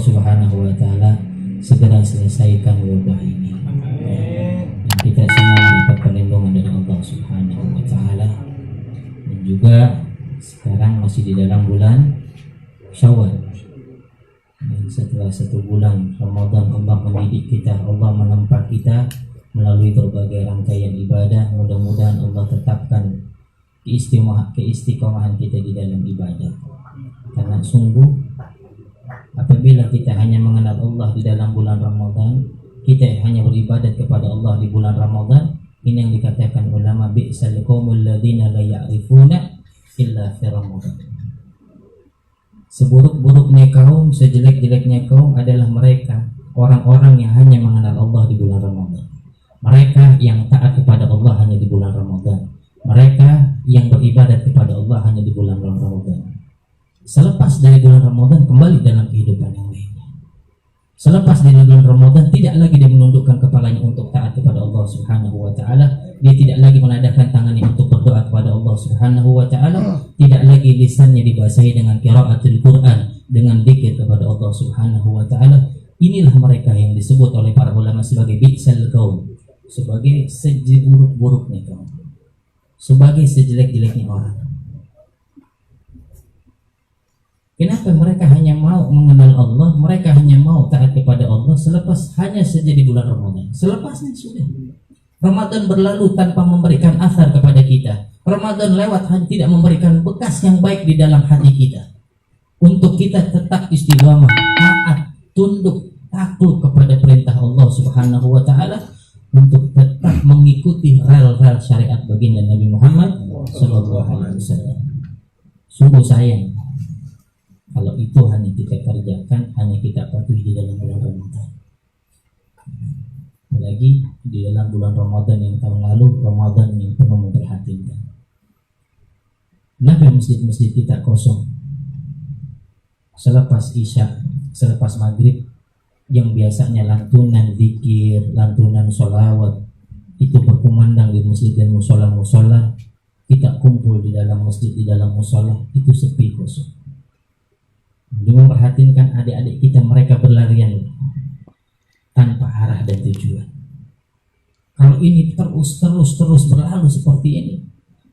Subhanahu wa taala segera selesaikan wabah ini. Dan kita semua mendapat perlindungan dari Allah Subhanahu wa taala. Dan juga sekarang masih di dalam bulan Syawal. Dan setelah 1 bulan Ramadan, Allah mendidik kita, Allah menempa kita melalui berbagai rangkaian ibadah. Mudah-mudahan Allah tetapkan keistiqomahan kita di dalam ibadah. Karena sungguh apabila kita hanya mengenal Allah di dalam bulan Ramadan, kita hanya beribadat kepada Allah di bulan Ramadan, ini yang dikatakan ulama bi'sal qaumul ladzina la ya'rifuna illa fi Ramadan. Seburuk-buruknya kaum, sejelek-jeleknya kaum adalah mereka, orang-orang yang hanya mengenal Allah di bulan Ramadan. Mereka yang taat kepada Allah hanya di bulan Ramadan. Mereka yang beribadat kepada Allah hanya di bulan Ramadan. Selepas dari bulan Ramadan kembali dalam kehidupan yang lainnya. Selepas dari bulan Ramadan tidak lagi dia menundukkan kepalanya untuk taat kepada Allah Subhanahu wa taala. Dia tidak lagi menadahkan tangannya untuk berdoa kepada Allah Subhanahu wa taala. Tidak lagi lisannya dibasahi dengan qiraatul Quran, dengan zikir kepada Allah Subhanahu wa taala. Inilah mereka yang disebut oleh para ulama sebagai bi'sal qaum, sebagai seburuk-buruknya kaum, sebagai sejelek-jeleknya orang. Kenapa mereka hanya mau mengenal Allah, mereka hanya mau taat kepada Allah selepas hanya saja di bulan Ramadan. Selepasnya sudah. Ramadan berlalu tanpa memberikan asar kepada kita. Ramadan lewat hanya tidak memberikan bekas yang baik di dalam hati kita. Untuk kita tetap istiqamah, taat, tunduk, takluk kepada perintah Allah Subhanahu wa taala, untuk tetap mengikuti rel-rel syariat baginda Nabi Muhammad sallallahu alaihi wasallam. Sungguh sayang kalau itu hanya kita kerjakan, hanya kita patuhi di dalam bulan Ramadan. Apalagi di dalam bulan Ramadan yang tahun lalu, Ramadan yang penuh memprihatinkan. Kenapa masjid-masjid kita kosong? Selepas Isya, selepas Maghrib, yang biasanya lantunan zikir, lantunan sholawat itu berkumandang di masjid dan musola-musola, kita kumpul di dalam masjid, di dalam musola, itu sepi kosong. Dia memperhatikan adik-adik kita, mereka berlarian tanpa arah dan tujuan. Kalau ini terus berlalu seperti ini,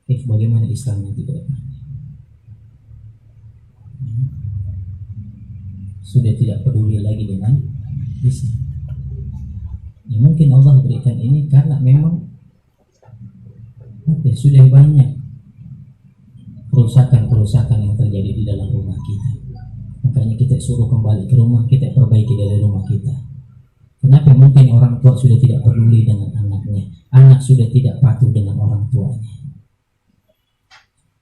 bagaimana Islam nanti ke depan? Sudah tidak peduli lagi dengan Islam. Ya, mungkin Allah berikan ini karena memang sudah banyak kerusakan yang terjadi di dalam rumah kita. Makanya kita suruh kembali ke rumah, kita perbaiki dari rumah kita. Kenapa? Mungkin orang tua sudah tidak peduli dengan anaknya, anak sudah tidak patuh dengan orang tuanya.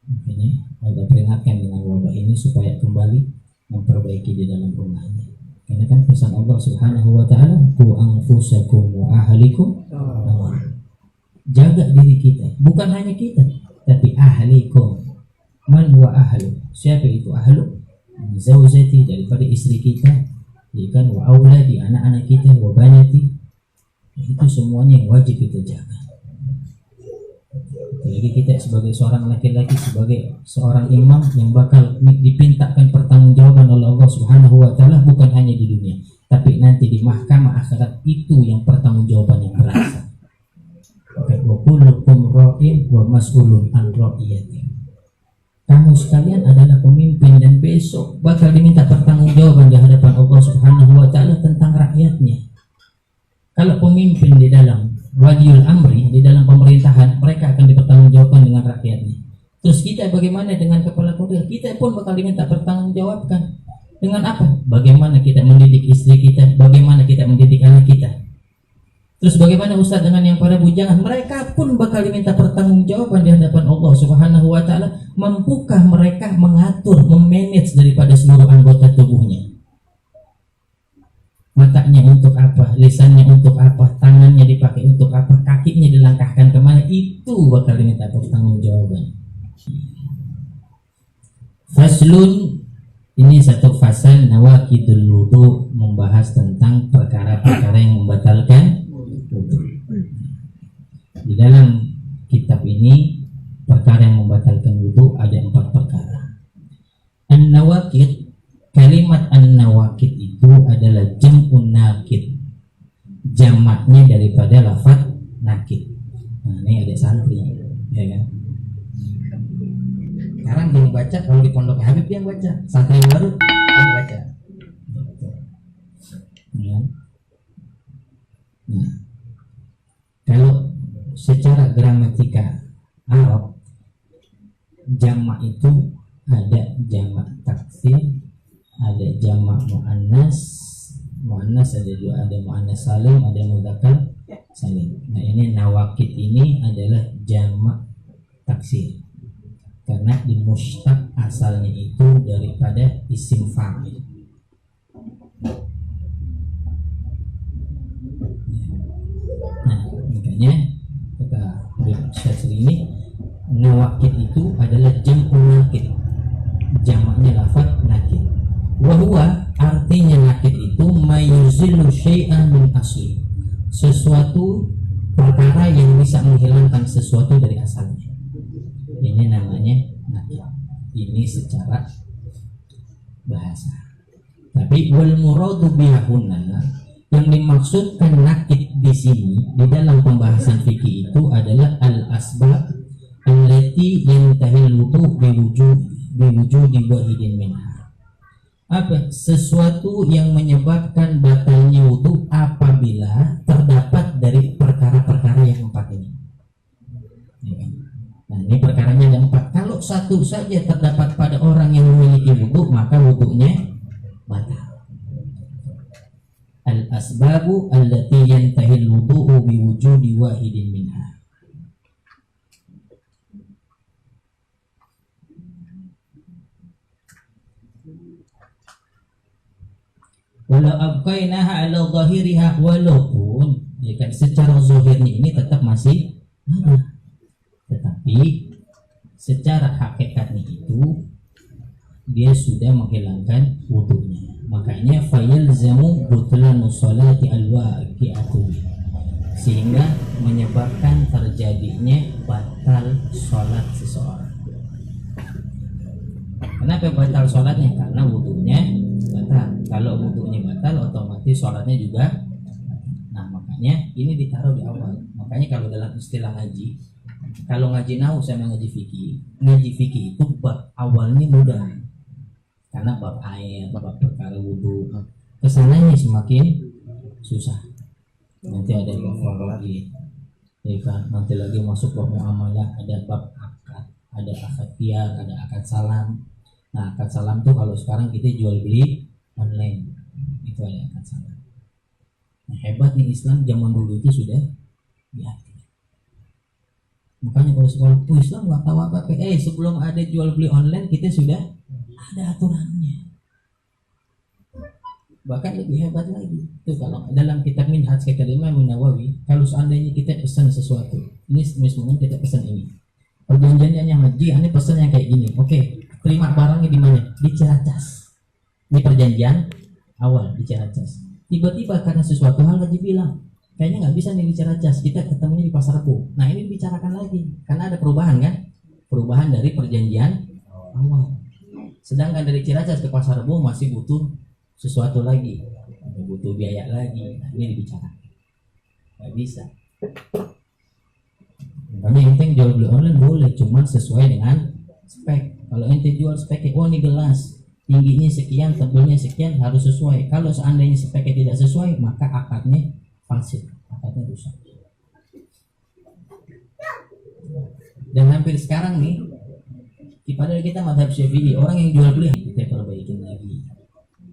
Makanya Allah peringatkan dengan wabah ini supaya kembali memperbaiki di dalam rumahnya. Karena kan pesan Allah Subhanahu wa taala, qu anfusakum wa ahlikum. Jaga diri kita, bukan hanya kita, tapi ahlikum. Man huwa ahlu? Siapa itu ahlu? Zaujati, daripada istri kita, kan, wa auladi, anak-anak kita, wa banati, itu semuanya yang wajib kita jaga. Apalagi kita sebagai seorang laki-laki, sebagai seorang imam yang bakal dipintakan pertanggungjawaban oleh Allah Subhanahu wa taala, bukan hanya di dunia, tapi nanti di mahkamah akhirat, itu yang pertanggungjawaban yang berasa. Wa kullukum ra'in wa mas'ulun an ra'iyati. Kamu sekalian adalah pemimpin dan besok bakal diminta pertanggungjawaban di hadapan Allah Subhanahu wa taala tentang rakyatnya. Kalau pemimpin di dalam waliul amri, di dalam pemerintahan, mereka akan dipertanggungjawabkan dengan rakyatnya. Terus kita bagaimana dengan kepala keluarga? Kita pun bakal diminta pertanggungjawabkan. Dengan apa? Bagaimana kita mendidik istri kita, bagaimana kita mendidik anak kita. Terus bagaimana Ustaz dengan yang para bujangan? Mereka pun bakal diminta pertanggungjawaban di hadapan Allah Subhanahu wa taala. Mampukah mereka mengatur, memanage daripada seluruh anggota tubuhnya? Matanya untuk apa? Lisannya untuk apa? Tangannya dipakai untuk apa? Kakinya dilangkahkan kemana? Itu bakal diminta pertanggungjawaban. Faslun, ini satu fasal nawaqidul wudu, membahas tentang perkara-perkara yang membatalkan wudu. Di dalam kitab ini perkara yang membatalkan wudu ada 4 perkara. An-nawaqid, kalimat an-nawaqid itu jamaknya daripada lafaz nakid. Nah, ini ada santri, ya kan? Sekarang yang baca, kalau di pondok Habib yang baca, santri yang baru yang baca. Ya. Nah, kalau secara gramatika Arab, jamak itu ada jamak taksir, ada jamak muannas, ada juga ada muannas salim, ada mudzakkar salim. Nah, ini nawakid ini adalah jamak taksir karena di mushtaq asalnya itu daripada isim fa'il. Nah, makanya kata Syazili ini nawakid itu adalah jam'un nakid, jamaknya lafaz nakid. Wahwa artinya nakid itu mayuzilu syai'an min asli, sesuatu perkara yang bisa menghilangkan sesuatu dari asalnya. Ini namanya nakid. Ini secara bahasa. Tapi wal muradu bihuna, yang dimaksudkan nakid di sini di dalam pembahasan fikih itu adalah al asbab allati yantahil wudu biwujudi wahidin minha. Apa? Sesuatu yang menyebabkan batalnya wudu apabila terdapat dari perkara-perkara yang empat ini. Nah, ini perkaranya ada empat. Kalau satu saja terdapat pada orang yang memiliki wudu, maka wudunya batal. Al asbabu allati yantahil wudu'u biwujudi wahidin minha. Walau abqainaha ala zahiriha, walaupun ya kan secara zahirnya ini tetap masih ada, tetapi secara hakikatnya itu dia sudah menghilangkan wudunya. Makanya fayalzamu butlanu sholati alwaqi'atu, sehingga menyebabkan terjadinya batal sholat seseorang. Kenapa batal sholatnya? Karena wudunya batal. Kalau wudunya batal, otomatis sholatnya juga. Nah, makanya ini ditaruh di awal. Makanya kalau dalam istilah ngaji, kalau ngaji nahu sama ngaji fikih itu bab awalnya mudah, karena bab air, bab perkara wudu, kesananya semakin susah. Nanti ada bab lagi, ya kan? Nanti lagi masuk bab muamalah, ada bab akad, ada akad tiar, ada akad salam. Nah, akad salam tuh kalau sekarang kita jual beli online, itu ada akad salam. Nah, hebat nih Islam zaman dulu itu sudah diatur. Makanya kalau sekolah Islam nggak tahu apa-apa, sebelum ada jual beli online kita sudah ada aturannya. Bahkan lebih hebat lagi. Itu kalau dalam kitab Minhaj kata Imam Nawawi, kalau seandainya kita pesan sesuatu, ini misalnya kita pesan ini, perjanjiannya haji, ini pesan yang kayak gini. Oke, terima barangnya di mana? Di Ciracas. Ini perjanjian awal di Ciracas. Tiba-tiba karena sesuatu hal haji bilang, kayaknya nggak bisa nih di Ciracas, kita ketemunya di Pasar Rebo. Nah, ini dibicarakan lagi, karena ada perubahan kan? Perubahan dari perjanjian awal. Sedangkan dari Ciracas ke Pasar Rebo masih butuh sesuatu lagi, butuh biaya lagi. Nah, ini dibicarakan. Nggak bisa. Makanya ente jual beli online boleh, cuman sesuai dengan spek. Kalau ente jual speknya, oh ini gelas tingginya sekian, tebelnya sekian, harus sesuai. Kalau seandainya speknya tidak sesuai, maka akadnya fasid, akadnya rusak. Dan hampir sekarang nih, padahal kita mazhab Syafi'i, orang yang jual beli kita perbaikin lagi.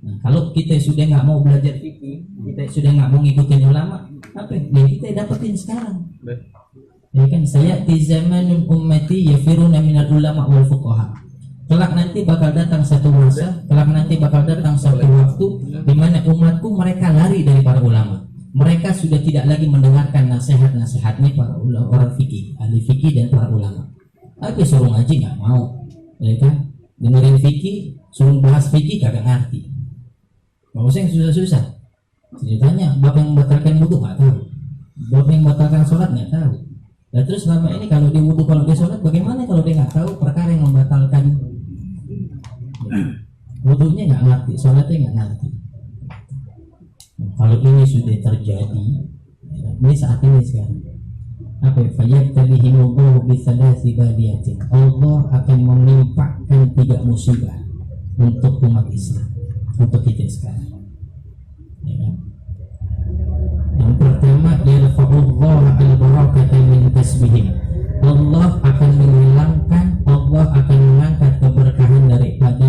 Nah, kalau kita sudah nggak mau belajar fikih, kita sudah nggak mau ngikutin ulama, apa yang kita dapetin sekarang? Ya kan, saya di zamanul ummati yafiruna minal ulama wal fuqaha. Kelak nanti bakal datang satu masa, kelak nanti bakal datang satu waktu di mana umatku mereka lari dari para ulama. Mereka sudah tidak lagi mendengarkan nasihat-nasihatnya para orang fikih, ahli fikih dan para ulama. Tapi suruh ngaji nggak mau, ya kan? Dengerin fikih, suruh bahas fikih kagak ngerti. Nggak usah yang susah-susah. Ceritanya, bab yang membatalkan wudu nggak tahu, bab yang membatalkan sholat nggak tahu. Dan terus selama ini kalau dia wudu, kalau dia sholat, bagaimana kalau dia nggak tahu perkara yang membatalkan wudunya, nggak ngerti, sholatnya nggak ngerti. Kalau ini sudah terjadi, ya, Ini saat ini sekarang. Apa ya? Fayatabihimullahu bisalasi badiyatin. Allah akan menimpakan 3 musibah untuk umat Islam, untuk kita sekarang. Ya kan? Yang pertama, yarfa'ullahu al-barakata min kasbihim. Allah akan menghilangkan, Allah akan